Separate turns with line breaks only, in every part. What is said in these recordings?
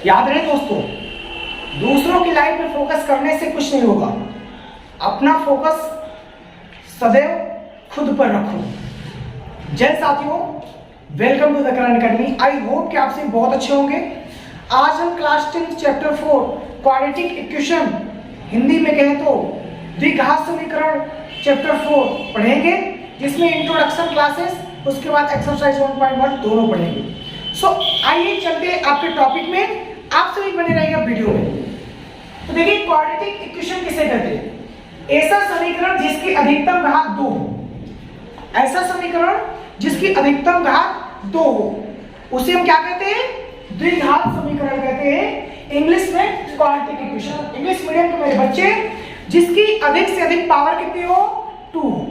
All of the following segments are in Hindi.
याद रहे दोस्तों, दूसरों की लाइफ में फोकस करने से कुछ नहीं होगा, अपना फोकस सदैव खुद पर रखो। जय साथियों, welcome to the Karan Academy. I hope कि आप सभी बहुत अच्छे होंगे। आज हम class 10 chapter 4 quadratic equation, Hindi में कहें तो द्विघात समीकरण चैप्टर 4 पढ़ेंगे, जिसमें इंट्रोडक्शन क्लासेस, उसके बाद एक्सरसाइज 1.1 दोनों पढ़ेंगे। आइए चलते हैं आपके टॉपिक में, आप सभी बने रहेंगे वीडियो में। तो देखिए, क्वाड्रेटिक इक्वेशन किसे कहते हैं? ऐसा समीकरण जिसकी अधिकतम घात 2 हो, ऐसा समीकरण जिसकी अधिकतम घात 2 हो, उसे हम क्या कहते हैं? द्विघात समीकरण कहते हैं, इंग्लिश में क्वाड्रेटिक इक्वेशन। इंग्लिश मीडियम के मेरे बच्चे, जिसकी अधिक से अधिक पावर कितनी हो? 2 हो।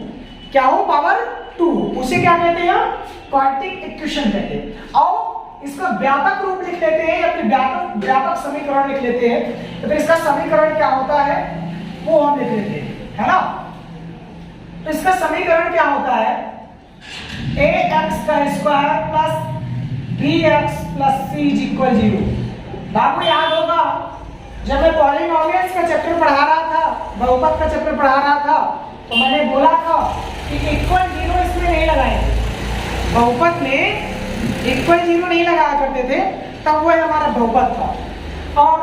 क्या हो? पावर 2, उसे क्या कहते हैं? क्वाड्रेटिक इक्वेशन कहते हैं। और इसका व्यापक रूप लिख लेते हैं या फिर व्यापक समीकरण लिख लेते हैं, तो इसका समीकरण क्या होता है वो हम लिख लेते हैं, है ना। तो इसका समीकरण क्या होता है? ax का square plus bx plus c equal 0। आपको याद होगा, जब मैं पॉलिनोमियल्स का चैप्टर पढ़ा रहा था, बहुपद का चैप्टर पढ़ा रहा था, तो मैंने बोला था कि इक्वल 0 इसमें नहीं लगाएंगे। बहुपद में इक्वल 0 नहीं लगाया करते थे, तब वो हमारा बहुपद था। और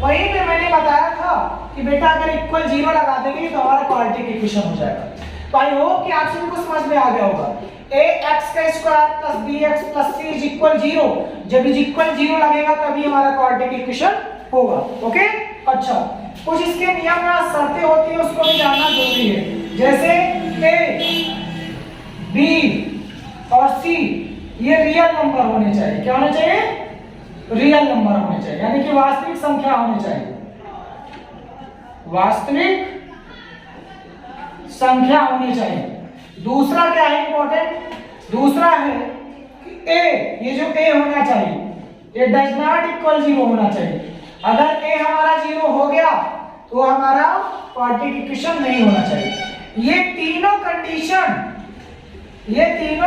वहीं पे मैंने बताया था कि बेटा अगर इक्वल 0 लगा देंगे तो हमारा क्वाड्रेटिक इक्वेशन हो जाएगा। तो आई होप कि आप सभी को समझ में आ गया होगा। ax का square plus bx plus c is equal 0, जब इज इक्वल 0 लगेगा तभी हमारा क्वाड्रेटिक इक्वेशन होगा। ओके, अच्छा, कुछ इसके नियम या शर्तें होती है, उसको भी जानना जरूरी है। जैसे a, b और c ये रियल नंबर होने चाहिए। क्या होने चाहिए? रियल नंबर होने चाहिए, यानी कि वास्तविक संख्या होनी चाहिए, वास्तविक संख्या होनी चाहिए। दूसरा क्या है इंपॉर्टेंट? दूसरा है कि a, ये जो a होना चाहिए, ये डज नॉट इक्वल 0 होना चाहिए। अगर a हमारा 0 हो गया तो हमारा क्वाड्रेटिक इक्वेशन नहीं होना चाहिए। ये तीनों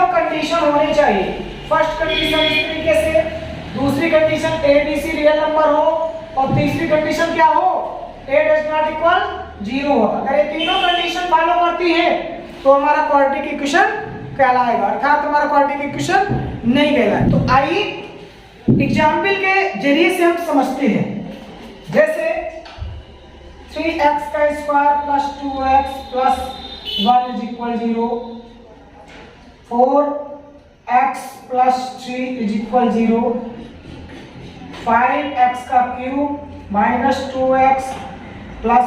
कंडीशन होनी चाहिए। फर्स्ट कंडीशन इस तरीके से, दूसरी condition a b c real number हो, और तीसरी कंडीशन क्या हो? a डज नॉट इक्वल 0 हो। अगर ये तीनों कंडीशन फॉलो करती है तो हमारा क्वाड्रेटिक इक्वेशन कहलाएगा, अर्थात हमारा क्वाड्रेटिक इक्वेशन नहीं कहलाएगा। तो आइए एग्जाम्पल के जरिए से हम समझते हैं। जैसे 3x का square plus 2x plus 1 is equal 0, 4x plus 3 is equal 0, 5x का cube minus 2x plus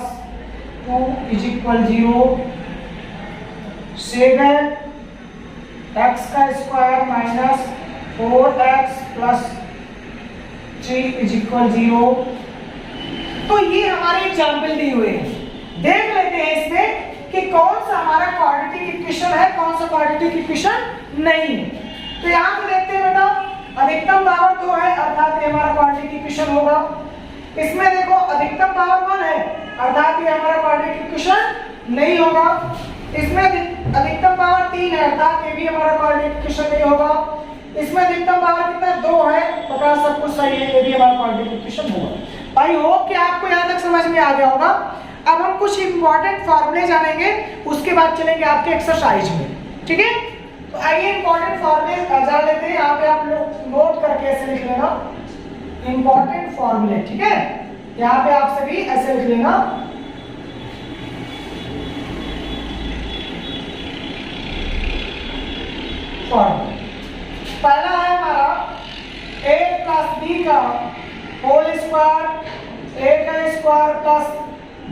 2 is equal 0, 7x का square minus 4x plus 3 is equal 0। तो ये हमारे एग्जाम्पल दिए हुए हैं। देख लेते हैं इसमें कि कौन सा हमारा क्वाड्रेटिक इक्वेशन है, कौन सा क्वाड्रेटिक इक्वेशन नहीं है। तो यहाँ पे देखते हैं बेटा, अधिकतम पावर 2 है, अर्थात ये हमारा क्वाड्रेटिक इक्वेशन होगा। इसमें देखो अधिकतम पावर 1 है, अर्थात ये हमारा क्वाड्रेटिक इक्वेशन नहीं होगा। इसमें अधिकतम पावर 3 है, अर्थात ये भी हमारा क्वाड्रेटिक इक्वेशन नहीं होगा। इसमें अधिकतम पावर कितना? 2 है, पता सब कुछ सही है, ये भी हमारा क्वाड्रेटिक इक्वेशन होगा। आई होप कि आपको यहाँ तक समझ में आ गया होगा। अब हम कुछ इंपॉर्टेंट फॉर्मूले जानेंगे, उसके बाद चलेंगे आपके एक्सरसाइज में, ठीक है। तो आइए इंपॉर्टेंट फॉर्मूले जान लेते हैं। यहाँ पे आप लोग नोट करके ऐसे लिख लेना, इंपॉर्टेंट फॉर्मूले, ठीक है। यहाँ पे आप सभी ऐसे लिख लेना। फॉर्मूला पहला है हमारा a प्लस b का होल स्क्वायर, a का स्क्वायर प्लस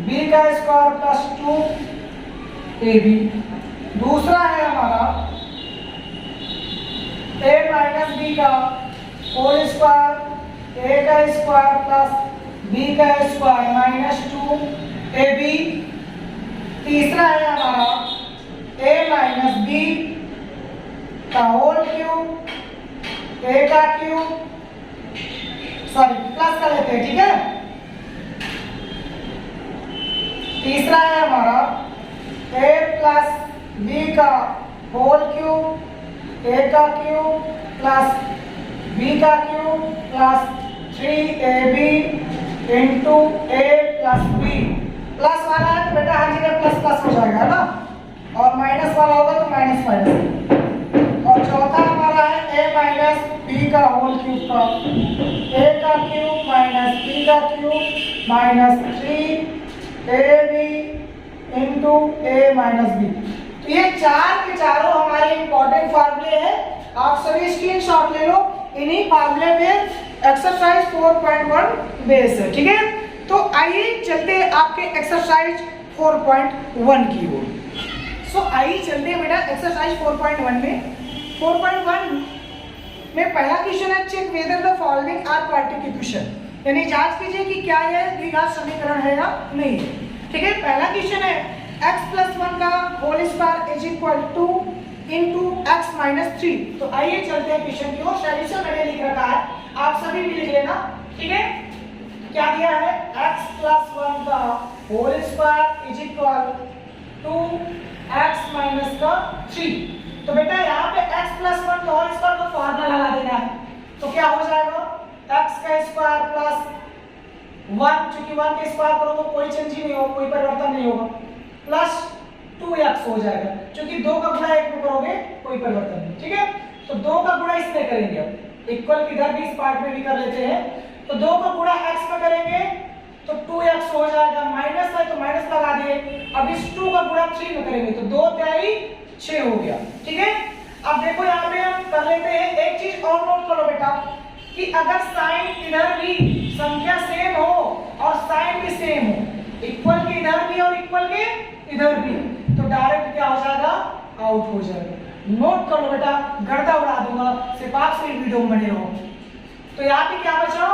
b का स्क्वायर प्लस 2ab। दूसरा है हमारा a माइनस b का होल स्क्वायर, a का स्क्वायर प्लस b का स्क्वायर माइनस 2ab। तीसरा है हमारा a माइनस b का होल क्यूब, a का क्यूब, सॉरी प्लस कर लेते हैं, ठीक है। तीसरा है हमारा a प्लस b का होल क्यूब, a का क्यूब प्लस b का क्यूब प्लस 3ab इंटू ए प्लस बी। प्लस वाला है तो बेटा हर जगह प्लस प्लस हो जाएगा, है ना, और माइनस वाला होगा तो माइनस माइनस। और चौथा हमारा है a माइनस बी का होल क्यूब का, a का क्यूब माइनस b का cube minus 3ab into a minus B. तो ये चार के चारों हमारे इंपॉर्टेंट फार्मूले हैं, आप सभी स्क्रीनशॉट ले लो। इन्हीं फार्मूले में एक्सरसाइज 4.1 बेस है, ठीक है। तो आइए चलते हैं आपके एक्सरसाइज 4.1 की ओर। सो आइए चलते हैं बेटा एक्सरसाइज 4.1 में। 4.1 में पहला क्वेश्चन है check whether the following are quadratic equation, यानी जांच कीजिए कि क्या यह द्विघात समीकरण है या नहीं है, ठीक है। पहला क्वेश्चन है x + 1 का whole square is equal to into X minus 3। तो आइए चलते हैं क्वेश्चन की ओर। सॉल्यूशन मैंने लिख रखा है, आप सभी भी लिख लेना, ठीक है। क्या दिया है, x + 1 का whole square is equal to x minus का 3। तो बेटा यहाँ पे x + 1 का होल स्क्वायर का फॉर्मूला लगा देना है। तो क्या हो जाएगा, x का स्क्वायर प्लस 1, क्योंकि 1 का स्क्वायर करो तो कोई चेंज ही नहीं होगा, कोई परिवर्तन नहीं होगा, प्लस 2x हो जाएगा, क्योंकि 2 का गुणा 1 में करोगे कोई परिवर्तन नहीं, ठीक है। तो 2 का गुणा इसमें करेंगे, अब इक्वल इधर भी इस पार्ट में भी कर लेते हैं। तो 2 का गुणा x में करेंगे तो 2x हो जाएगा, माइनस है तो माइनस लगा दिए। अब इस 2 का गुणा 3 में करेंगे तो 2 3 6 हो गया, ठीक है। अब देखो यहाँ पे हम कर लेते हैं, एक चीज और नोट करो बेटा कि अगर साइन इधर भी संख्या सेम हो और साइन भी सेम हो, इक्वल के इधर भी और इक्वल के इधर भी, तो डायरेक्ट क्या हो जाएगा, आउट हो जाएगा। नोट करो बेटा, गर्दा उड़ा दूंगा, सिर्फ आप से वीडियो में बने रहो। तो यहाँ पे क्या बचा,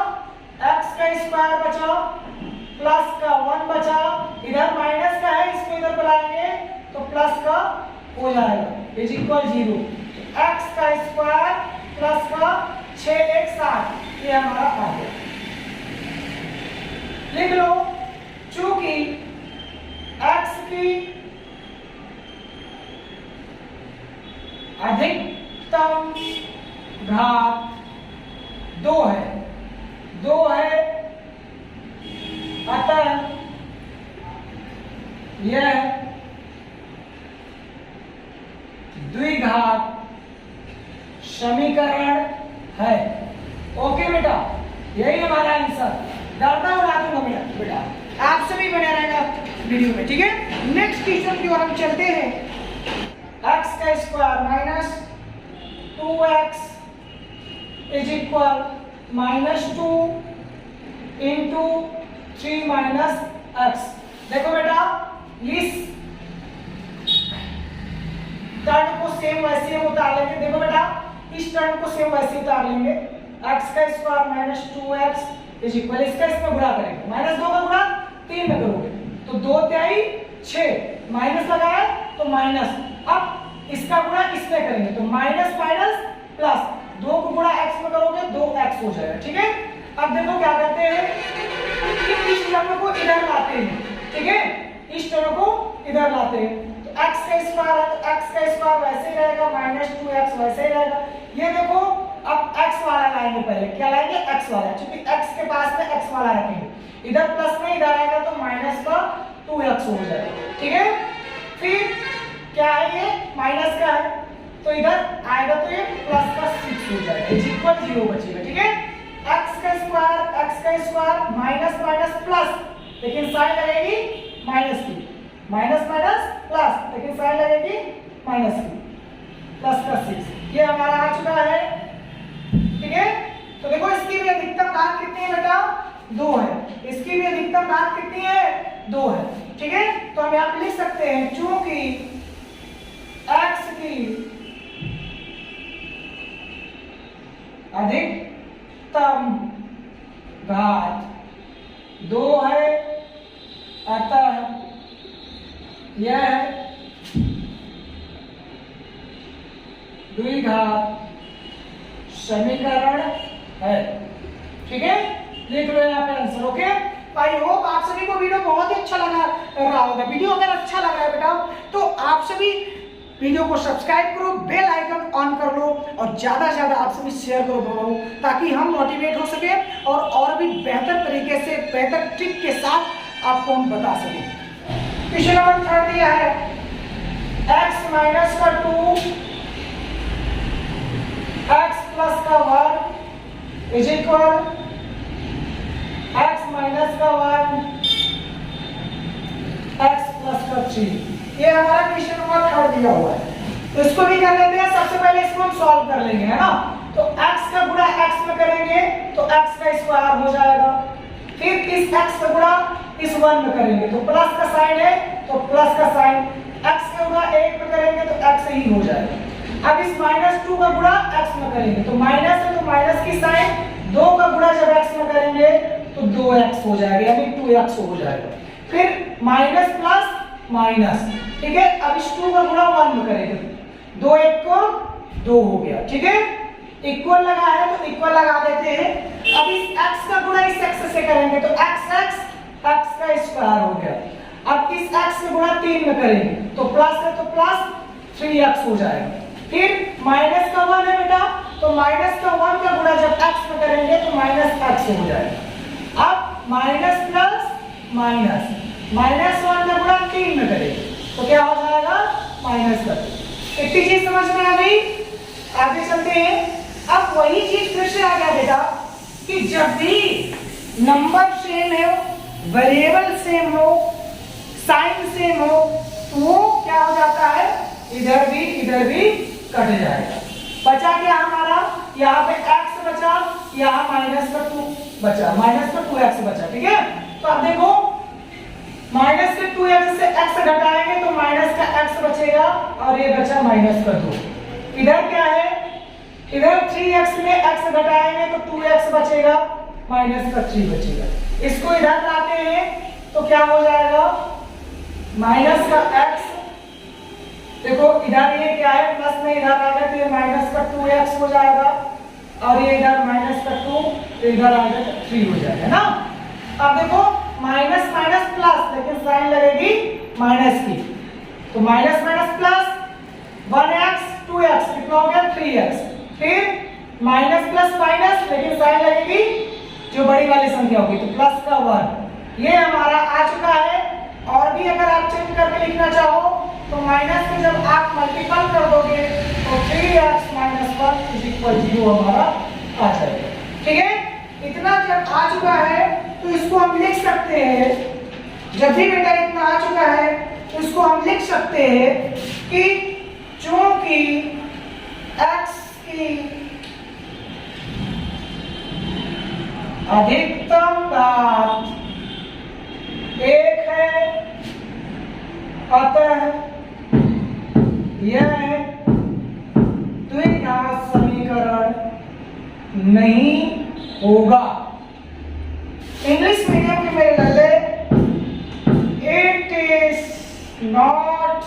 x का स्क्वायर बचा प्लस का 1 बचा, इधर माइनस का है इसको इधर बुलाएंगे तो प्लस का हो जाएगा इज इक्वल 0। x का स्क्वायर प्लस का 6 1 7, ये हमारा आ गया। लिख लो, चूंकि x की अधिकतम घात 2 है, अतः यह द्विघात समीकरण है। ओके बेटा, यही हमारा आंसर। डरना उड़ा दूंगा बेटा, आप सभी बने रहेगा वीडियो में, ठीक है। नेक्स्ट क्वेश्चन की ओर हम चलते हैं। x का square minus 2x is equal -2 into 3 minus x। देखो बेटा, इस टर्म को सेम वैसे हम उतार लेंगे। देखो बेटा, इस टर्म को सेम वैसे उतार लेंगे। x का स्क्वायर -2x इज इक्वल, इसका इसमें गुणा करेंगे, -2 का गुणा 3 में करोगे तो 2 3 6, माइनस लगाया तो माइनस। अब इसका गुणा इसमें करेंगे तो माइनस माइनस प्लस, 2 को गुणा x में करोगे 2x हो जाएगा, ठीक है। अब देखो क्या करते हैं कि इस टर्म को इधर लाते हैं, ठीक है, इस टर्म को इधर लाते हैं। तो x का स्क्वायर है तो x का स्क्वायर वैसे ही रहेगा, -2x वैसे ही रहेगा। ये देखो, अब x वाला लाएंगे, पहले क्या लाएंगे, x वाला, क्योंकि x के पास में x वाला रखेंगे। इधर प्लस में इधर आएगा तो माइनस का 2x हो जाएगा, ठीक है। फिर क्या है, ये माइनस का है तो इधर आएगा तो ये प्लस का 6 हो जाएगा इज इक्वल 0 बचेगा, ठीक है। x का स्क्वायर माइनस माइनस प्लस, लेकिन साइन लगेगी माइनस की, माइनस माइनस प्लस, लेकिन साइन लगेगी माइनस की, प्लस का 6। ये हमारा आ चुका है, ठीक है। तो देखो, इसकी भी अधिकतम घात कितनी है बेटा, 2 है। इसकी भी अधिकतम घात कितनी है, 2 है, ठीक है। तो हम यहाँ पे लिख सकते हैं, चूंकि x की अधिकतम घात 2 है, अतः यह द्विघात समीकरण है, ठीक है। लिख लो यहाँ पे आंसर, ओके। आई होप आप सभी को वीडियो बहुत ही अच्छा लगा रहा होगा। वीडियो अगर अच्छा लगा है बेटा तो आप सभी वीडियो को सब्सक्राइब करो, बेल आइकन ऑन कर लो और ज़्यादा से ज़्यादा आपसे भी शेयर करो बाबू, ताकि हम मोटिवेट हो सके और भी बेहतर तरीके से बेहतर ट्रिक के साथ आपको हम बता सकें। क्वेश्चन नंबर 3 दिया है x माइनस का 2 x प्लस का 1 इज इक्वल x माइनस का 1 x प्लस का 3। ये हमारा क्वेश्चन नंबर 3 दिया हुआ है, तो इसको भी कर लेते हैं। सबसे पहले इसको हम सॉल्व कर लेंगे, है ना। तो x का गुणा x में करेंगे तो x का स्क्वायर हो जाएगा, फिर इस x का गुणा इस 1 में करेंगे तो प्लस का साइन है तो प्लस का साइन, x का गुणा 1 में करेंगे तो x ही हो जाएगा। अब इस -2 का गुणा x में करेंगे तो माइनस है तो माइनस की साइन, 2 का गुणा जब x में करेंगे तो 2x हो जाएगा, यानी 2x हो जाएगा। फिर माइनस प्लस माइनस, ठीक है। अब इस 2 का गुणा 1 में करेंगे, 2 1 को 2 हो गया, ठीक है। इक्वल लगा है तो इक्वल लगा देते हैं। अब इस x का गुणा इस x से करेंगे तो x का स्क्वायर हो गया। अब इस x का गुणा 3 में करेंगे तो प्लस है तो प्लस 3x हो जाएगा। फिर माइनस का 1 है बेटा, तो माइनस का 1 का गुणा जब x में करेंगे तो माइनस x हो जाएगा। अब माइनस प्लस माइनस, माइनस 1 का गुणा 3 में करेंगे तो क्या हो जाएगा, माइनस का। इतनी चीज समझ में आ गई, आगे चलते हैं। अब वही चीज फिर से आ गया बेटा कि जब भी नंबर सेम है, वेरिएबल सेम हो, साइन सेम हो, तो वो क्या हो जाता है, इधर भी कट जाएगा। बचा क्या हमारा, यहाँ पे x बचा, यहाँ माइनस का 2 बचा, माइनस का 2x बचा, ठीक है। तो अब देखो माइनस के 2x से x घटाएंगे तो माइनस का x बचेगा और ये बचा माइनस का 2। इधर क्या है, इधर 3x में x घटाएंगे तो 2x बचेगा, माइनस का 3 बचेगा। इसको इधर लाते हैं तो क्या हो जाएगा, माइनस का x, देखो इधर ये क्या है, प्लस में इधर आ गया तो ये माइनस का 2x हो जाएगा और ये इधर माइनस का 2 तो इधर आ गया तो 3 हो जाएगा ना। अब देखो माइनस माइनस प्लस, लेकिन साइन लगेगी माइनस की, तो minus minus plus 1x 2x कितना हो गया 3x। फिर माइनस प्लस माइनस, लेकिन साइन लगेगी जो बड़ी वाली संख्या होगी तो प्लस का 1। ये हमारा आ चुका है। और भी अगर आप चेंज करके लिखना चाहो तो माइनस में जब आप मल्टीपल कर दोगे तो 3x - 1 = 0 हमारा आ जाएगा, ठीक है। इतना जब आ चुका है तो इसको हम लिख सकते हैं, जब भी बेटा इतना आ चुका है तो इसको हम लिख सकते हैं कि चूंकि x की अधिकतम घात 1 है, अतः यह द्विघात समीकरण नहीं होगा। इंग्लिश मीडियम के मेरे लल्ले, it is not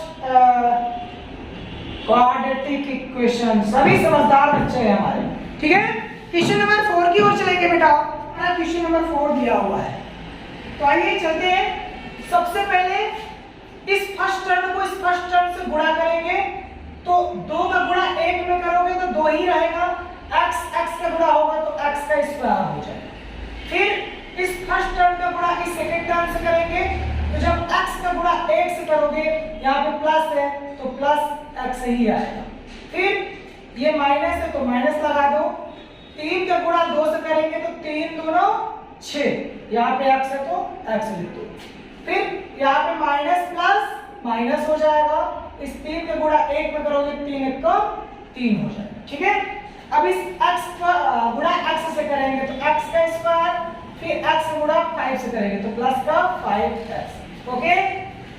quadratic equation. सभी समझदार बच्चे हैं हमारे, ठीक है। क्वेश्चन नंबर 4 की ओर चलेंगे बेटा। हमारा क्वेश्चन नंबर 4 दिया हुआ है, तो आइए चलते हैं। सबसे पहले इस फर्स्ट टर्म को इस फर्स्ट टर्म से गुणा करेंगे तो 2 का गुणा 1 में करोगे तो 2 ही रहेगा, x का गुणा होगा तो x का स्क्वायर हो जाएगा। फिर इस फर्स्ट टर्म का गुणा इस सेकंड टर्म से करेंगे तो जब x का गुणा 1 से करोगे, यहाँ पे प्लस है तो प्लस x ही आएगा। फिर ये माइनस है तो माइनस लगा दो, 3 का गुणा 2 से करेंगे तो 3 दूना 6, यहाँ पे x है तो x लिख दो। फिर यहाँ पे माइनस प्लस माइनस हो जाएगा, इस 3 का गुणा 1 में करोगे 3 1 को 3 हो जाएगा, ठीक है। अब इस x का गुणा x से करेंगे तो x का स्क्वायर, फिर x गुणा 5 से करेंगे तो प्लस का 5x, ओके।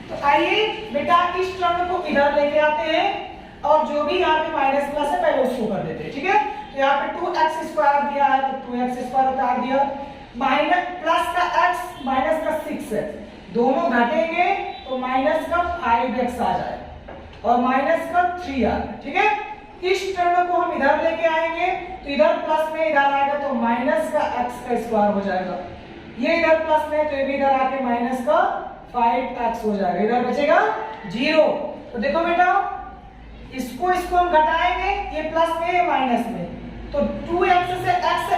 तो आइए बेटा इस टर्म को इधर लेके आते हैं और जो भी यहाँ पे माइनस प्लस है पहले उसको कर देते हैं, ठीक है। तो यहाँ पे 2x स्क्वायर दिया है तो 2x स्क्वायर उतार दिया, माइनस प्लस का x माइनस का 6 है, दोनों घटेंगे तो माइनस का 5x आ जाएगा और माइनस का 3 आ गया, ठीक है। इस टर्म को हम इधर लेके आएंगे तो इधर प्लस में इधर आएगा तो माइनस का x का स्क्वायर हो जाएगा, ये इधर प्लस में तो ये भी इधर आके माइनस का 5x हो जाएगा, इधर बचेगा 0। तो देखो बेटा इसको हम घटाएंगे, ये प्लस में ये माइनस में, तो 2x से x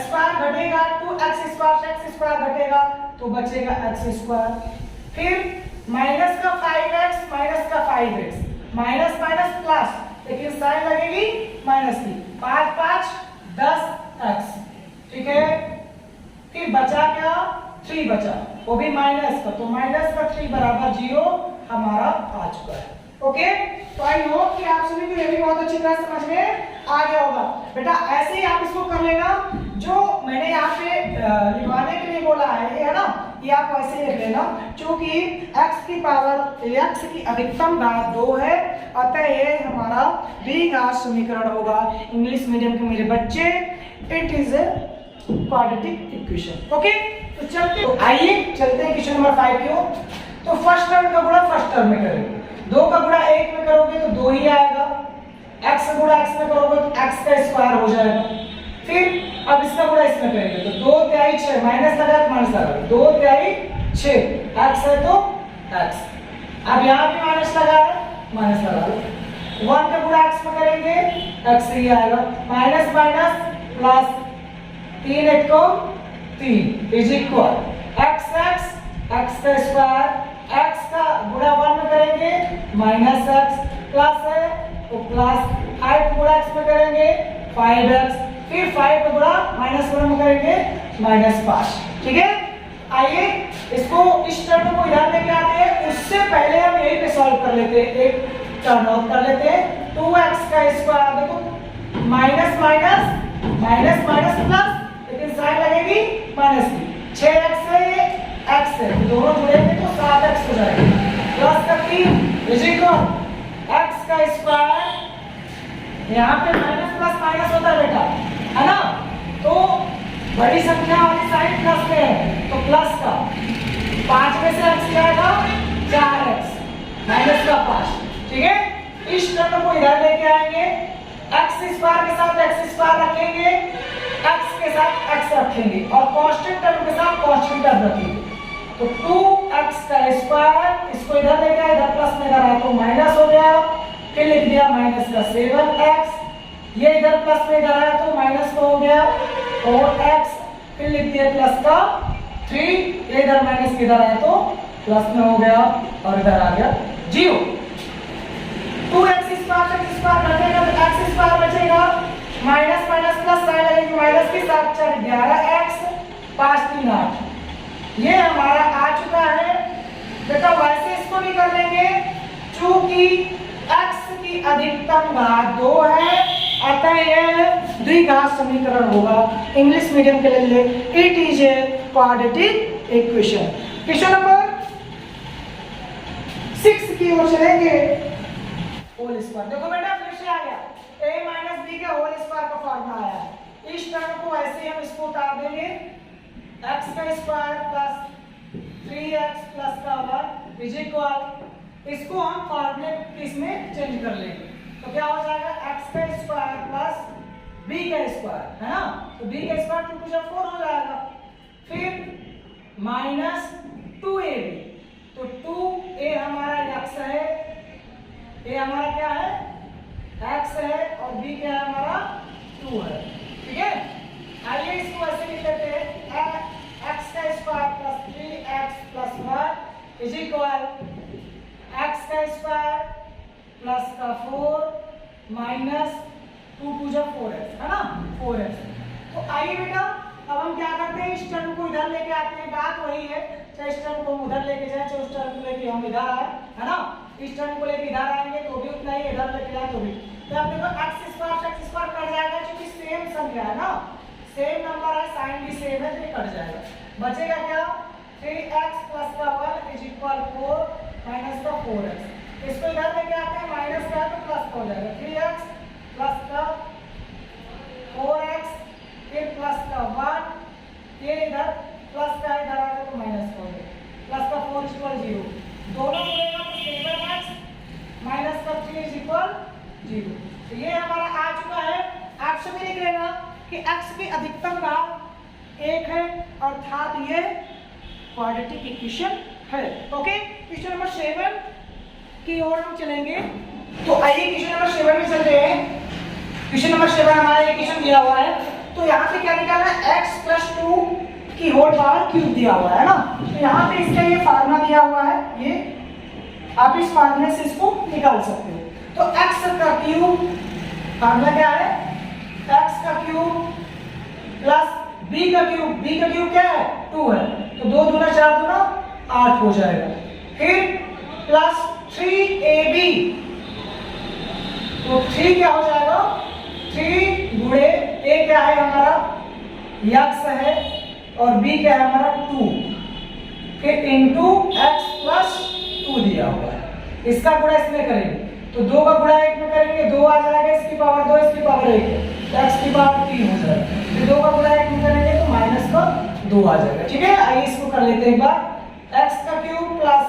स्क्वायर घटेगा, 2x स्क्वायर से x स्क्वायर घटेगा तो बचेगा x स्क्वायर। फिर माइनस का 5x माइनस का 5x, माइनस माइनस प्लस, लेकिन साइन लगेगी माइनस की, 5 5 10x, ठीक है। फिर बचा क्या, 3 बचा, वो भी माइनस का, तो माइनस का 3 बराबर 0 हमारा आ चुका है। ओके, तो आई होप कि आप सभी को ये भी बहुत अच्छी तरह समझ में आ गया होगा। बेटा ऐसे ही आप इसको कर लेना, जो मैंने यहाँ पे लिखवाने के लिए बोला है, ये है ना, ये आप ऐसे लिख लेना, क्योंकि x की पावर x की अधिकतम घात 2 है, अतः ये हमारा द्विघात समीकरण होगा। इंग्लिश मीडियम के मेरे बच्चे, it is a quadratic equation. Okay, तो चलते आइए चलते हैं क्वेश्चन नंबर 5 की ओर। तो फर्स्ट टर्म का गुणा फर्स्ट टर्म में करेंगे, 2 का गुणा 1 में करोगे तो 2 ही आएगा, x का गुणा x में करोगे तो x का स्क्वायर हो जाएगा। फिर अब इसका गुणा इसमें करेंगे तो 2 तिहाई 6, माइनस लगा तो माइनस लगा, 2 तिहाई 6, x है तो x, अब यहाँ पे माइनस लगा है, माइनस लगा लो, 1 का गुणा x में करेंगे x ही आएगा, माइनस माइनस प्लस, 3 1 को 3 इज इक्वल x का स्क्वायर, x का गुणा 1 में करेंगे माइनस x, प्लस है तो प्लस, 5 गुणा x में करेंगे 5x, फिर 5 का गुणा माइनस 1 में करेंगे माइनस 5, ठीक है। आइए इसको इस टर्म को इधर लेके आते हैं, उससे पहले हम यही पे सॉल्व कर लेते हैं, एक टर्म आउट कर लेते हैं। 2x का स्क्वायर, देखो minus minus minus minus plus, लेकिन साइन लगेगी माइनस की, 6x है ये x है, दोनों जुड़ेंगे तो 7x हो जाएगा, प्लस का 3 इज इक्वल x का स्क्वायर, यहाँ पे माइनस प्लस माइनस होता है बेटा, है ना, तो बड़ी संख्या वाली साइन प्लस में है तो प्लस का 5 में से x जाएगा 4x माइनस का 5, ठीक है। इस टर्म को इधर लेके आएंगे, x स्क्वायर के साथ x स्क्वायर रखेंगे, x के साथ x रखेंगे और कांस्टेंट टर्म के साथ कांस्टेंट टर्म रखेंगे, तो 2x का स्क्वायर, इसको इधर लेके आए, इधर प्लस में इधर आया तो माइनस हो गया, फिर लिख दिया माइनस का 7x, ये इधर प्लस में इधर आया तो माइनस का हो गया 4x, फिर लिख दिया प्लस का 3, ये इधर माइनस के इधर आया तो प्लस में हो गया और इधर आ गया 0। 2x स्क्वायर घटेगा तो x स्क्वायर बचेगा, माइनस माइनस प्लस साइन लगेगी, माइनस के साथ 4 11x 5 3 8, ये हमारा आ चुका है बेटा। वैसे इसको भी कर लेंगे, चूंकि x की अधिकतम घात 2 है, अतः यह द्विघात समीकरण होगा। इंग्लिश मीडियम के लिए it is a quadratic equation. Question number 6 की ओर चलेंगे। होल स्क्वायर, देखो बेटा फिर से आ गया, a माइनस b का होल स्क्वायर का फॉर्मूला आया है। इस टर्म को ऐसे हम इसको उतार देंगे, x का स्क्वायर प्लस 3x प्लस का 1 इज इक्वल, इसको हम फॉर्मूले इसमें चेंज कर लेंगे तो क्या हो जाएगा, x का स्क्वायर प्लस b का स्क्वायर, है ना, तो b का स्क्वायर 2 4 हो जाएगा, फिर माइनस 2ab, तो 2a हमारा x है, a हमारा क्या है x है और b क्या है हमारा 2 है, ठीक है। आइए इसको ऐसे लिख लेते हैं, x का square plus 3x plus 1 is equal x का स्क्वायर प्लस का 4 माइनस 2 2 4x, है ना 4x। तो आइए बेटा अब हम क्या करते हैं, इस टर्म को इधर लेके आते हैं, बात वही है, चाहे इस टर्म को हम उधर लेके जाए, चाहे उस टर्म को लेके हम इधर आए, है ना, इस टर्म को लेके इधर आएंगे तो भी उतना ही, इधर लेके जाए तो भी, तो आप देखो x स्क्वायर कट जाएगा, क्योंकि सेम संख्या है ना, सेम नंबर है, साइन भी सेम है, तो कट जाएगा, बचेगा क्या 3x प्लस का 1 इज इक्वल 4 माइनस का 4x, इसको इधर लेके आते हैं, माइनस का तो प्लस का हो जाएगा, 3x प्लस का 4x फिर प्लस का 1, ये इधर प्लस का इधर आएगा तो माइनस का हो जाएगा, प्लस का 4 इक्वल 0, दोनों मिलेगा तो 7x माइनस का 3 इज इक्वल 0। तो ये हमारा आ चुका है। आप सभी लिख लेना कि x की अधिकतम घात 1 है, अर्थात ये क्वाड्रेटिक इक्वेशन है। ओके, क्वेश्चन नंबर 7 की ओर हम चलेंगे। तो आइए क्वेश्चन नंबर 7 में चलते हैं। क्वेश्चन नंबर 7 हमारा ये क्वेश्चन दिया हुआ है, तो यहाँ पे क्या निकालना है, x + 2 की होल पावर क्यूब दिया हुआ है ना। तो यहाँ पे इसका ये फार्मूला दिया हुआ है, ये आप इस फार्मूले से इसको निकाल सकते हो। तो x का क्यूब फार्मूला क्या है, x का क्यूब प्लस b का क्यूब क्या है, 2 है, तो 2 दूना 4 दूना 8 हो जाएगा। फिर प्लस 3ab, तो 3 क्या हो जाएगा, 3 गुणे a क्या है हमारा x है और b क्या है हमारा 2, फिर इनटू x + 2 दिया हुआ है। इसका गुणा इसमें करेंगे तो 2 का गुणा 1 में करेंगे, 2 आ जाएगा, इसकी पावर 2 इसकी पावर 1 तो x की पावर 3 हो जाएगा। फिर 2 का गुणा 1 में करेंगे तो माइनस का 2 आ जाएगा। ठीक है, आइए इसको कर लेते हैं एक बार। x का क्यूब प्लस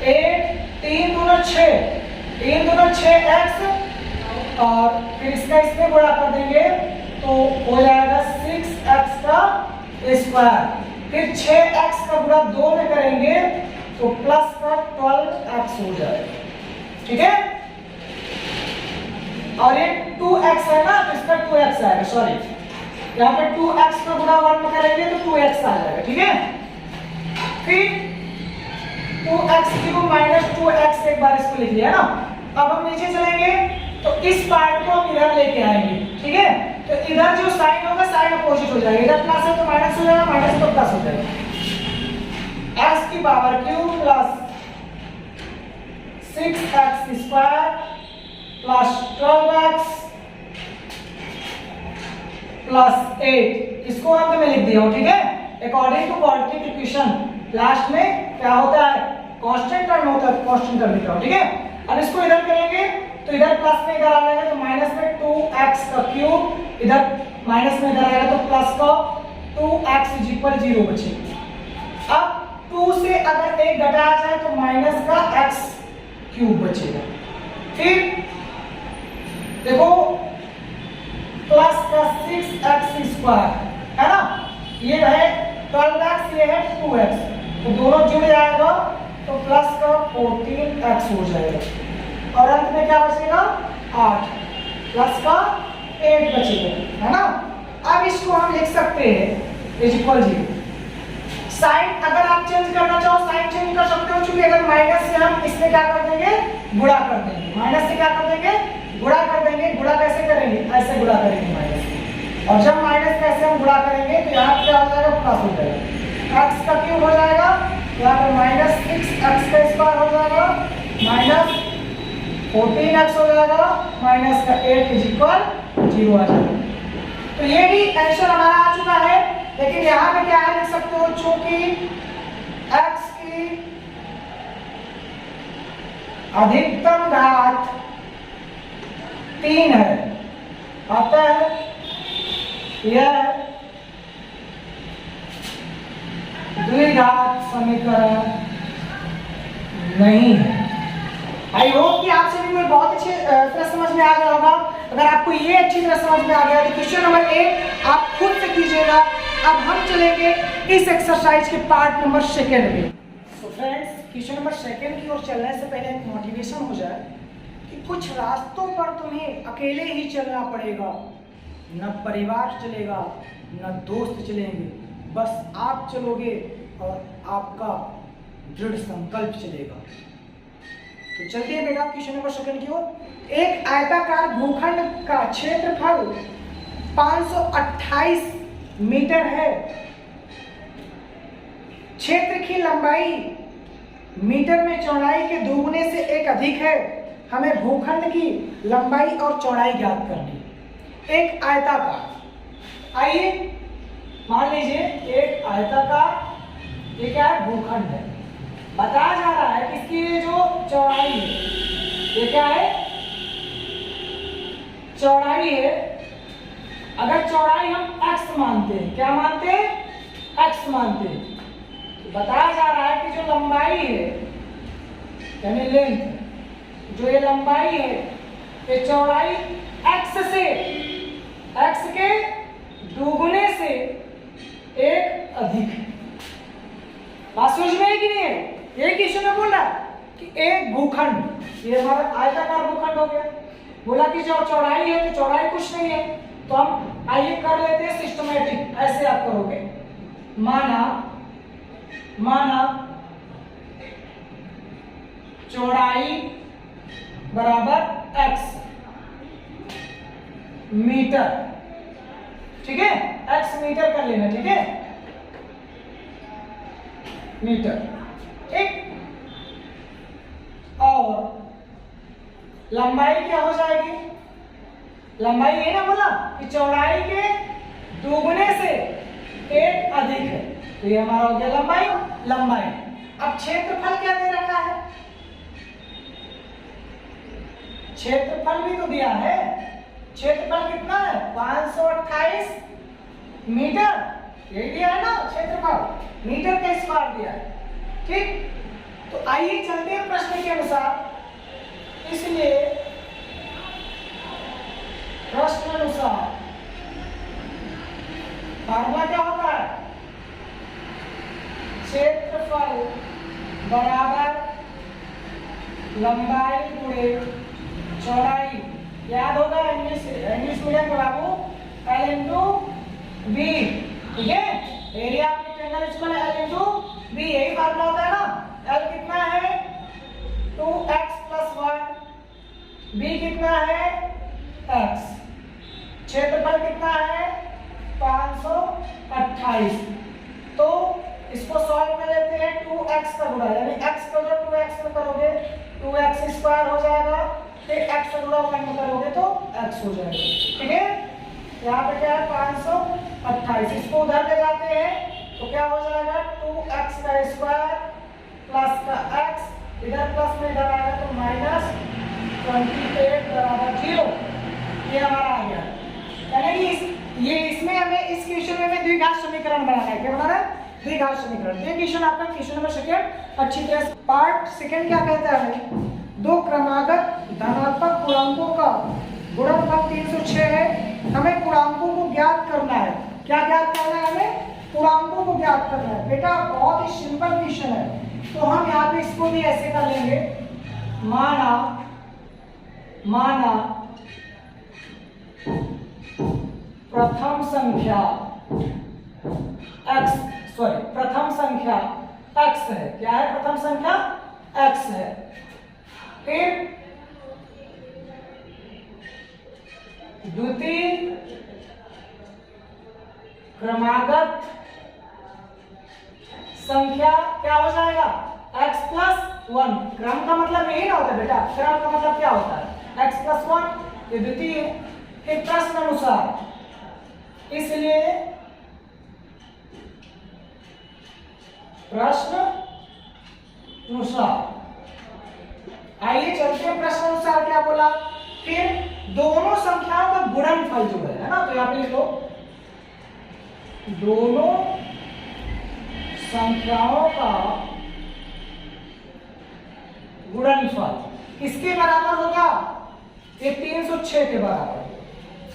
8 3 दूना 6x और फिर इसका इसमें गुणा कर देंगे तो हो जाएगा 6x का स्क्वायर, फिर 6x का गुणा 2 में करेंगे तो प्लस का 12x हो जाएगा। ठीक है, और ये 2x है ना, तो इसका 2x आएगा, सॉरी यहाँ पे 2x का गुणा 1 में करेंगे तो 2x आ जाएगा। ठीक है, फिर 2x³ माइनस 2x एक बार इसको लिख लिया ना। अब हम नीचे चलेंगे तो इस पार्ट को हम इधर लेके आएंगे। ठीक है, तो इधर जो साइन होगा साइन अपोजिट हो जाएगा, इधर प्लस है तो माइनस हो जाएगा, माइनस तो प्लस हो जाएगा। x की power cube plus 6x² plus 12x plus 8, इसको अंत में लिख दिया हूं। ठीक है, according to quadratic equation last में क्या होता है, कांस्टेंट टर्म होता है, कांस्टेंट टर्म लिखा हूं। ठीक है, अब इसको इधर करेंगे तो इधर प्लस में इधर आ जाएगा तो माइनस में 2x का क्यूब, इधर माइनस में इधर आएगा तो प्लस का 2x = 0 बचेगा। अब 2 से अगर 1 घटाया जाए तो माइनस का x³ बचेगा। फिर देखो प्लस का 6x² है ना, ये है 12x, ये है 2x, तो दोनों जुड़ जाएगा तो प्लस का 14x हो जाएगा और अंत में क्या बचेगा 8 प्लस का 8 बचेगा, है ना। अब इसको हम लिख सकते हैं = 0। साइन अगर आप चेंज करना चाहो साइन चेंज कर सकते हो, क्योंकि अगर माइनस से हम इसमें क्या कर देंगे, गुणा कर देंगे, माइनस से क्या कर देंगे, गुणा कर देंगे। गुणा कैसे करेंगे, ऐसे गुणा करेंगे माइनस से, और जब माइनस कैसे हम गुणा करेंगे तो यहाँ क्या हो जाएगा, प्लस हो जाएगा, x का क्यूब हो जाएगा, यहाँ पे माइनस 6x² हो जाएगा, माइनस 14x हो जाएगा, माइनस का 8 = 0 आ जाएगा। तो ये भी आंसर हमारा आ चुका है, लेकिन यहाँ पे क्या है लिख सकते हो, चूंकि x की अधिकतम घात 3 है, अतः यह द्विघात समीकरण नहीं है। आई होप कि आप सभी को बहुत अच्छी तरह समझ में आ गया होगा। अगर आपको ये अच्छी तरह समझ में आ गया तो क्वेश्चन नंबर 8 आप खुद से कीजिएगा। अब हम चलेंगे इस एक्सरसाइज के पार्ट नंबर 2 में। तो फ्रेंड्स, क्वेश्चन नंबर 2 की ओर चलने से पहले एक मोटिवेशन हो जाए कि कुछ रास्तों पर तुम्हें अकेले ही चलना पड़ेगा, न परिवार चलेगा न दोस्त चलेंगे, बस आप चलोगे और आपका दृढ़ संकल्प चलेगा। तो चलते हैं बेटा क्वेश्चन नंबर 2 की ओर। एक आयताकार भूखंड का क्षेत्रफल 528 मीटर है, क्षेत्र की लंबाई मीटर में चौड़ाई के दोगुने से 1 अधिक है। हमें भूखंड की लंबाई और चौड़ाई ज्ञात करनी। एक आयताकार, आइए मान लीजिए एक आयताकार, ये क्या है, भूखंड है। बताया जा रहा है कि इसकी ये जो चौड़ाई है, ये क्या है, चौड़ाई है। अगर चौड़ाई हम x मानते हैं, क्या मानते हैं, x मानते हैं, तो बताया जा रहा है कि जो लंबाई है यानी लेंथ, जो ये लंबाई है ये चौड़ाई x से, x के दोगुने से 1 अधिक है। बात समझ में है कि नहीं है? ये क्वेश्चन में बोल रहा है कि एक भूखंड ये हमारा आयताकार भूखंड हो गया। बोला कि जो चौड़ाई है तो चौड़ाई कुछ नहीं है, तो हम आइए कर लेते हैं सिस्टमैटिक। ऐसे आप करोगे, माना चौड़ाई बराबर x मीटर, ठीक है, x मीटर कर लेना, ठीक है, मीटर, ठीक। और लंबाई क्या हो जाएगी? लंबाई ये ना बोला कि चौड़ाई के दोगुने से एक अधिक है, तो ये हमारा हो गया लंबाई। अब क्षेत्रफल क्या दे रखा है? क्षेत्रफल भी तो दिया है। क्षेत्रफल कितना है? 528 मीटर, ये दिया है ना क्षेत्रफल, मीटर का स्क्वायर दिया है, ठीक। तो आइए चलते हैं प्रश्न के अनुसार। इसलिए प्रश्न अनुसार फार्मूला क्या होता है? क्षेत्रफल बराबर लंबाई गुणे चौड़ाई। याद होगा इंग्लिश मीडियम के बाबू, L इंटू बी, ठीक है। Area of rectangle equal L into B, यही फार्मूला होता है ना। L कितना है? 2x प्लस 1, बी कितना है? x, क्षेत्रफल कितना है? 528। तो इसको सॉल्व कर लेते हैं। 2x का गुणा यानी x को जो 2x में करोगे 2x स्क्वायर हो जाएगा, फिर x का गुणा 1 में करोगे तो x हो जाएगा, ठीक है। यहाँ पे क्या है? 528। इसको उधर ले जाते हैं तो क्या हो जाएगा? 2x का स्क्वायर प्लस का x, इधर प्लस में इधर आएगा तो माइनस 28 बराबर 0। ये हमारा आ गया। यानी कि ये इसमें हमें इस क्वेश्चन में द्विघात समीकरण बनाना है। क्या बनाना है? द्विघात समीकरण। ये क्वेश्चन आपका क्वेश्चन नंबर सेकंड अच्छी तरह से। पार्ट सेकंड क्या कहता है? दो क्रमागत धनात्मक पूर्णांकों का गुणनफल 306 है। हमें पूर्णांकों को ज्ञात करना है। क्या ज्ञात करना है? हमें पूर्णांकों को ज्ञात करना है। बेटा बहुत ही सिंपल क्वेश्चन है, तो हम यहाँ पे इसको भी ऐसे कर लेंगे। माना प्रथम संख्या x है। क्या है? प्रथम संख्या x है। फिर द्वितीय क्रमागत संख्या क्या हो जाएगा? x plus 1। क्रम का मतलब यही ना होता है बेटा, क्रम का मतलब क्या होता है? x प्लस 1, ये द्वितीय है। फिर प्रश्न अनुसार, इसलिए प्रश्न अनुसार, आइए चलते हैं प्रश्न अनुसार क्या बोला। फिर दोनों संख्याओं का गुणनफल जो है ना, तो यहाँ पे लिखो दोनों संख्याओं का गुणनफल किसके बराबर होगा? ये 306 के बराबर।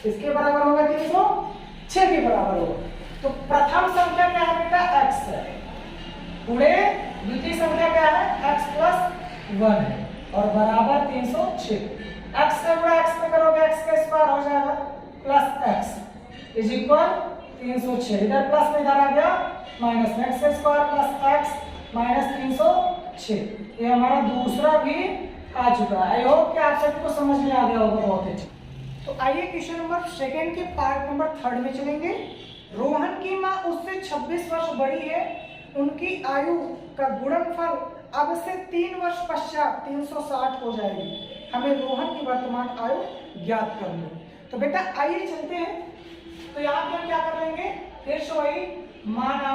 किसके बराबर होगा? 306 के बराबर होगा। तो प्रथम संख्या क्या है बेटा? x है, गुणे द्वितीय संख्या क्या है? x प्लस 1 है, और बराबर 306। x का गुणा x में करोगे x का स्क्वायर हो जाएगा प्लस x इज इक्वल 306। इधर प्लस में इधर आ गया माइनस में, x का स्क्वायर प्लस x माइनस 306। ये हमारा दूसरा भी आ चुका है। आई होप कि आप सभी को समझ में आ गया होगा बहुत अच्छे। तो आइए क्वेश्चन नंबर सेकंड के पार्ट नंबर 3 में चलेंगे। रोहन की माँ उससे 26 वर्ष बड़ी है। उनकी आयु का गुणनफल अब से 3 वर्ष पश्चात 360 हो जाएगी। हमें रोहन की वर्तमान आयु ज्ञात करनी है। तो बेटा आइए चलते हैं। तो यहाँ पे हम क्या कर लेंगे? फिर से वही, माना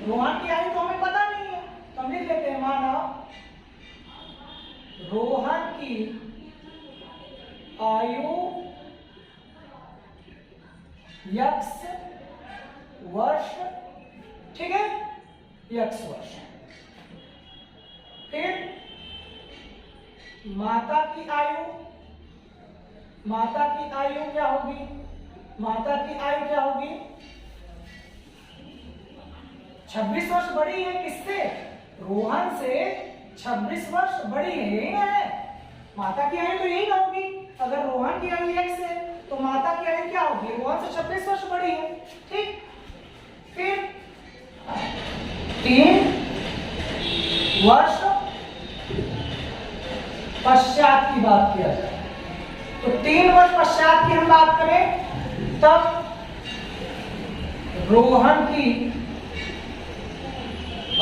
रोहन की आयु तो हमें पता नहीं है, तो हम लिख लेते हैं माना रोहन की आयु x वर्ष, ठीक है, x वर्ष। फिर माता की आयु क्या होगी? माता की आयु क्या होगी? 26 वर्ष बड़ी है किससे? रोहन से 26 वर्ष बड़ी है, यही ना है। माता की आयु तो यही ना होगी। अगर रोहन की आयु x है तो माता की आयु क्या होगी? रोहन से 26 वर्ष बड़ी है। ठीक, फिर 3 वर्ष पश्चात की बात किया जाए तो 3 वर्ष पश्चात की हम बात करें तब रोहन की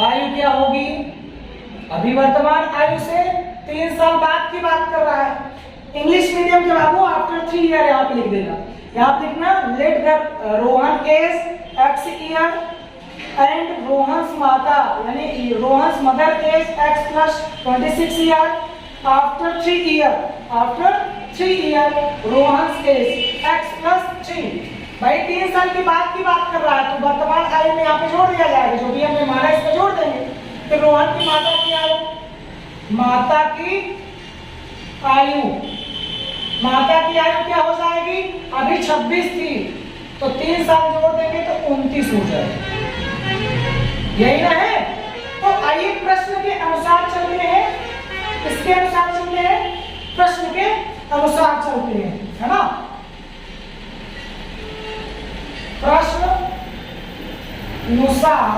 आयु क्या होगी? अभी वर्तमान आयु से 3 साल बाद की बात कर रहा है। इंग्लिश मीडियम के बाबू आफ्टर 3 ईयर यहाँ पे लिख देना। यहाँ पे लिखना let the Rohan age x year and Rohan's माता यानी Rohan's mother age x plus 26 year after 3 year. After 3 year Rohan's age x plus 3। भाई 3 साल के बाद की बात कर रहा है तो वर्तमान आयु में यहाँ पे जोड़ दिया जाएगा, जो भी हमने माना इसमें जोड़ देंगे। फिर रोहन की माता की आयु, माता की आयु, माता की आयु क्या हो जाएगी? अभी 26 थी तो 3 साल जोड़ देंगे तो 29 हो जाएगी, यही ना है। तो आइए प्रश्न के अनुसार चलते हैं, किसके अनुसार चलते हैं? प्रश्न के अनुसार चलते हैं, है ना। प्रश्न अनुसार,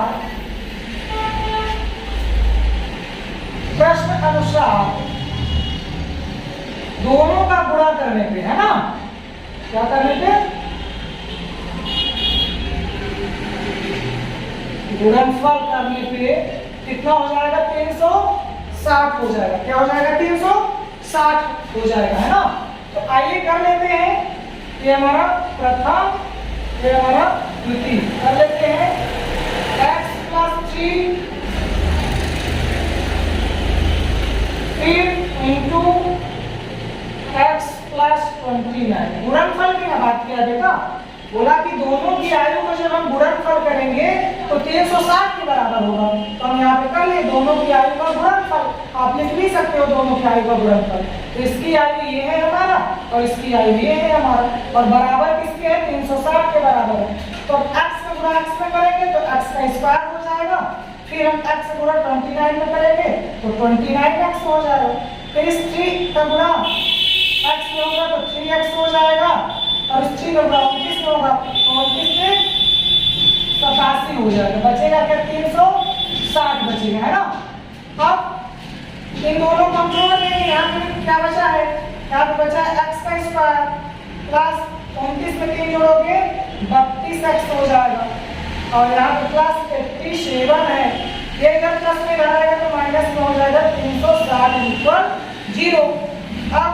प्रश्न अनुसार दोनों का गुणा करने पे, है ना, क्या करने पे? गुणनफल करने पे कितना हो जाएगा? 360 हो जाएगा। क्या हो जाएगा? 360 हो जाएगा, है ना। तो आइए कर लेते हैं। ये हमारा प्रथम, ये हमारा द्वितीय। कर लेते हैं x प्लस 3 फिर इंटू x प्लस 29। गुणनफल की बात किया बेटा, बोला कि दोनों की आयु को जब हम गुणनफल करेंगे तो 360 के बराबर होगा। तो हम यहाँ पे कर लिए दोनों की आयु का गुणनफल। आप लिख भी सकते हो दोनों की आयु का गुणनफल। तो इसकी आयु ये है हमारा और इसकी आयु ये है हमारा, और बराबर किसके है? 360 के बराबर है। तो x का गुणा x में करेंगे तो x का स्क्वायर हो जाएगा। फिर हम x का गुणा 29 में करेंगे तो 29x हो जाएगा। फिर इस 3 का गुणा x में होगा तो 3x हो जाएगा, और इस 3 का गुणा 29 में होगा तो 29 में 87 हो जाएगा। बचेगा क्या? 360 बचेगा, है ना। अब इन दोनों को हम जोड़ देंगे। यहाँ पे क्या बचा है? यहाँ पे बचा है x का स्क्वायर प्लस 29 में 3 जोड़ोगे 32x हो जाएगा, और यहाँ पे प्लस 87 है। ये इधर प्लस में इधर आएगा तो माइनस में हो जाएगा। 360 इक्वल 0। अब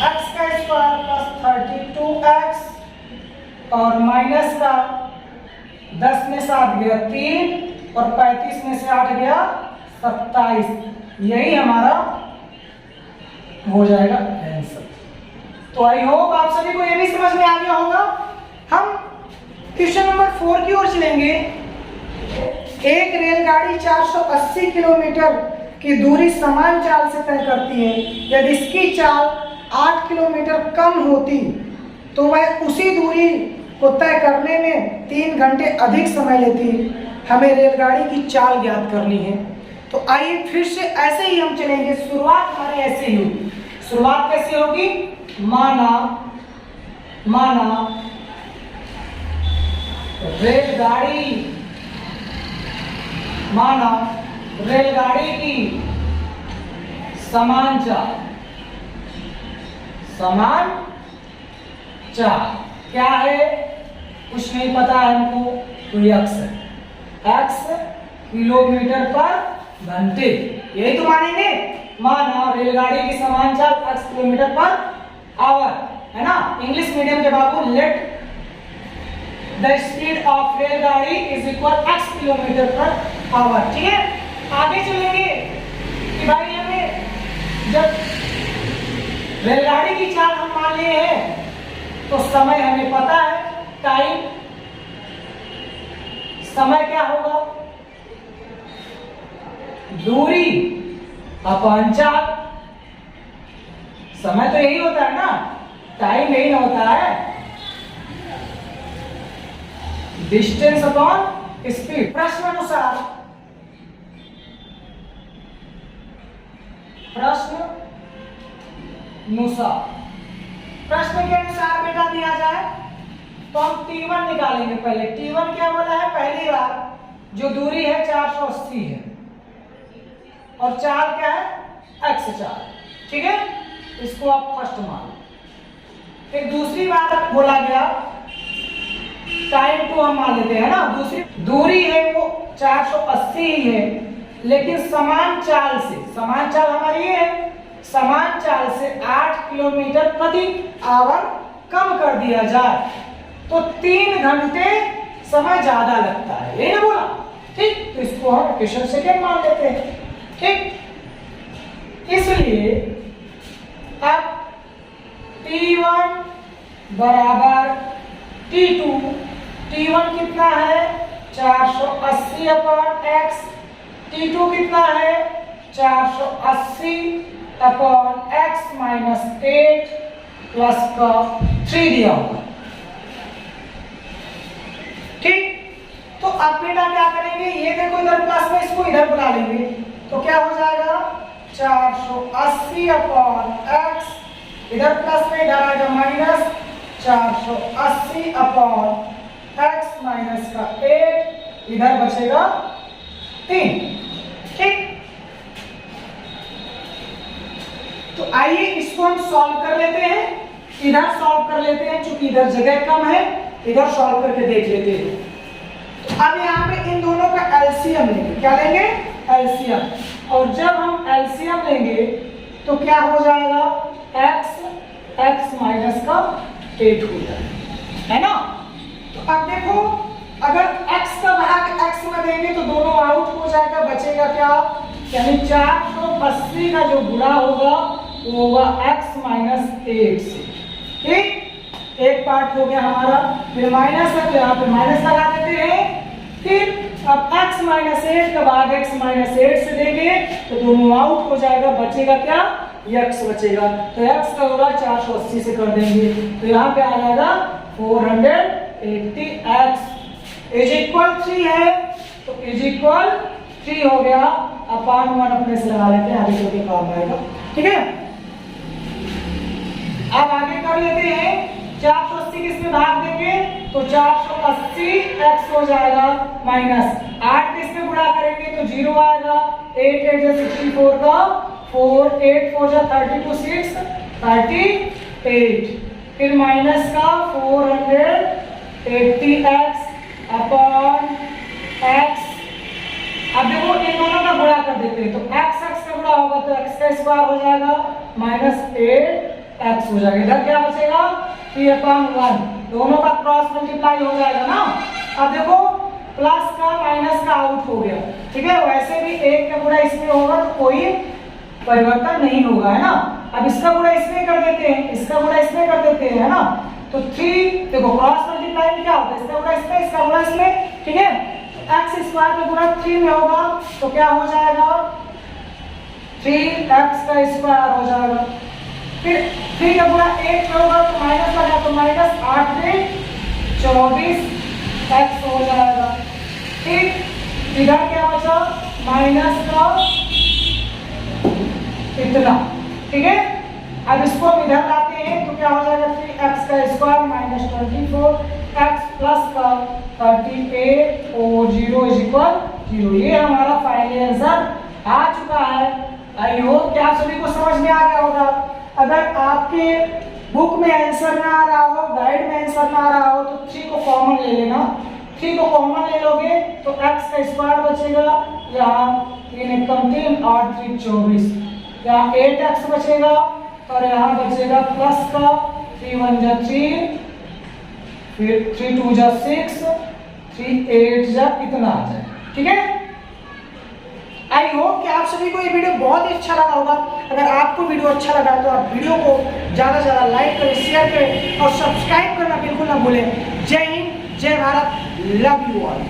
x का स्क्वायर प्लस 32x और माइनस का 10 में से 8 गया 3 और 35 में से 8 गया 27। यही हमारा हो जाएगा आंसर। तो आई होप आप सभी को ये भी समझ में आ गया होगा। हम क्वेश्चन नंबर 4 की ओर चलेंगे। एक रेलगाड़ी 480 किलोमीटर की दूरी समान चाल से तय करती है। यदि इसकी चाल 8 किलोमीटर कम होती तो वह उसी दूरी को तय करने में 3 घंटे अधिक समय लेती। हमें रेलगाड़ी की चाल ज्ञात करनी है। तो आइए फिर से ऐसे ही हम चलेंगे। शुरुआत हमारी ऐसे ही होगी। शुरुआत कैसे होगी? माना रेलगाड़ी की समान चाल क्या है? कुछ नहीं पता है हमको, तो x है। x किलोमीटर पर घंटे, यही तो मानेंगे। माना रेलगाड़ी की समान चाल x किलोमीटर पर आवर, है ना। इंग्लिश मीडियम के बाबू लेट द स्पीड ऑफ रेलगाड़ी is equal x kilometre per hour. ठीक है, आगे चलेंगे कि भाई हमें जब रेलगाड़ी की चाल हम मान लिए हैं तो समय हमें पता है। टाइम, समय क्या होगा? दूरी अपॉन चाल। समय तो यही होता है ना, टाइम यही ना होता है। Distance upon speed. प्रश्न अनुसार प्रश्न नुसार, प्रश्न के अनुसार बेटा दिया जाए तो हम T1 निकालेंगे पहले। T1 क्या बोला है, पहली बार जो दूरी है 480 है और चाल क्या है, x चाल, ठीक है, इसको आप फर्स्ट मान। फिर दूसरी बात बोला गया टाइम को हम मान लेते हैं ना, दूसरी दूरी है वो 480 ही है, लेकिन समान चाल से, समान चाल हमारी ये है, समान चाल से 8 किलोमीटर प्रति आवर कम कर दिया जाए तो 3 घंटे समय ज्यादा लगता है, ये ना बोला, ठीक। तो इसको हम इक्वेशन सेकंड मान लेते हैं, ठीक। इसलिए अब T1 बराबर T2, T1 कितना है 480 अपॉन x, T2 कितना है 480 अपॉन x माइनस 8 प्लस का 3 दिया होगा, ठीक। तो अब बेटा क्या करेंगे, ये देखो इधर प्लस में, इसको इधर बुला लेंगे तो क्या हो जाएगा 480 अपॉन x, इधर प्लस में इधर आएगा माइनस 480 अपॉन x माइनस का 8, इधर बचेगा 3, ठीक। तो आइए इसको हम सॉल्व कर लेते हैं, इधर सॉल्व कर लेते हैं, चूंकि इधर जगह कम है, इधर सॉल्व करके देख लेते हैं। तो अब यहाँ पे इन दोनों का एलसीएम लेंगे, क्या लेंगे, एलसीएम, और जब हम एलसीएम लेंगे तो क्या हो जाएगा x माइनस का 8 हो जाएगा, है ना। तो अब देखो अगर x का भाग x में देंगे तो दोनों आउट हो जाएगा, बचेगा क्या, यानी 480 का जो गुणा होगा वो होगा x माइनस 8 से, ठीक। एक पार्ट हो गया हमारा, फिर माइनस है तो यहाँ पे माइनस लगा देते हैं, फिर अब x माइनस 8 का भाग x माइनस 8 से देंगे तो दोनों आउट हो जाएगा, बचेगा क्या, x बचेगा, तो x का गुणा 480 से कर देंगे तो यहाँ पे आ जाएगा 480x इज इक्वल 3 है, तो इज इक्वल 3 हो गया, अपान 1 अपने से लगा लेते हैं, आगे चल के काम आएगा, ठीक है। अब आगे कर लेते हैं, 480 किसमें भाग देंगे तो 480 x हो जाएगा, माइनस 8 किसमें गुणा करेंगे तो 0 आएगा, 8 8 जा 64 का 4 8 4 जा 32 6 38, फिर माइनस का 480x अपॉन x। अब देखो इन दोनों का गुणा कर देते हैं तो x का गुणा होगा तो x का स्क्वायर हो जाएगा माइनस 8x हो जाएगा, इधर क्या बचेगा 3/1, दोनों का क्रॉस मल्टीप्लाई हो जाएगा ना। अब देखो प्लस का माइनस का आउट हो गया, ठीक है, वैसे भी 1 का गुणा इसमें होगा तो कोई परिवर्तन नहीं होगा, है ना। अब इसका गुणा इसमें कर देते हैं, इसका गुणा इसमें कर देते हैं, है ना, तो 3 देखो क्रॉस मल्टीप्लाई में क्या होता है, इसका गुणा इसमें, इसका गुणा इसमें, ठीक है, x स्क्वायर का गुणा 3 में होगा तो क्या हो जाएगा 3x का स्क्वायर हो जाएगा, फिर 3 का गुणा 1 में होगा तो माइनस लगा तो माइनस 8 में 24x हो जाएगा, ठीक। इधर क्या बचा माइनस का इतना, ठीक है। अब इसको हम इधर लाते हैं तो क्या हो जाएगा 3x का स्क्वायर माइनस 24x प्लस का 38 और 0 इज इक्वल 0। ये हमारा फाइनल आंसर आ चुका है। आई होप कि आप सभी को समझ में आ गया होगा। अगर आपके बुक में आंसर ना आ रहा हो, गाइड में आंसर ना आ रहा हो तो 3 को कॉमन ले लेना। 3 को कॉमन ले लोगे तो x का स्क्वायर बचेगा, यहाँ 3 एकम 3 8 3 24, यहाँ 8x बचेगा और यहाँ बचेगा प्लस का 3 1 जा 3, फिर 3 2 जा 6, 3 8 जा इतना आ जाए, ठीक है। आई होप कि आप सभी को ये वीडियो बहुत ही अच्छा लगा होगा। अगर आपको वीडियो अच्छा लगा तो आप वीडियो को ज़्यादा से ज़्यादा लाइक करें, शेयर करें और सब्सक्राइब करना बिल्कुल ना भूलें। जय हिंद, जय भारत, लव यू ऑल।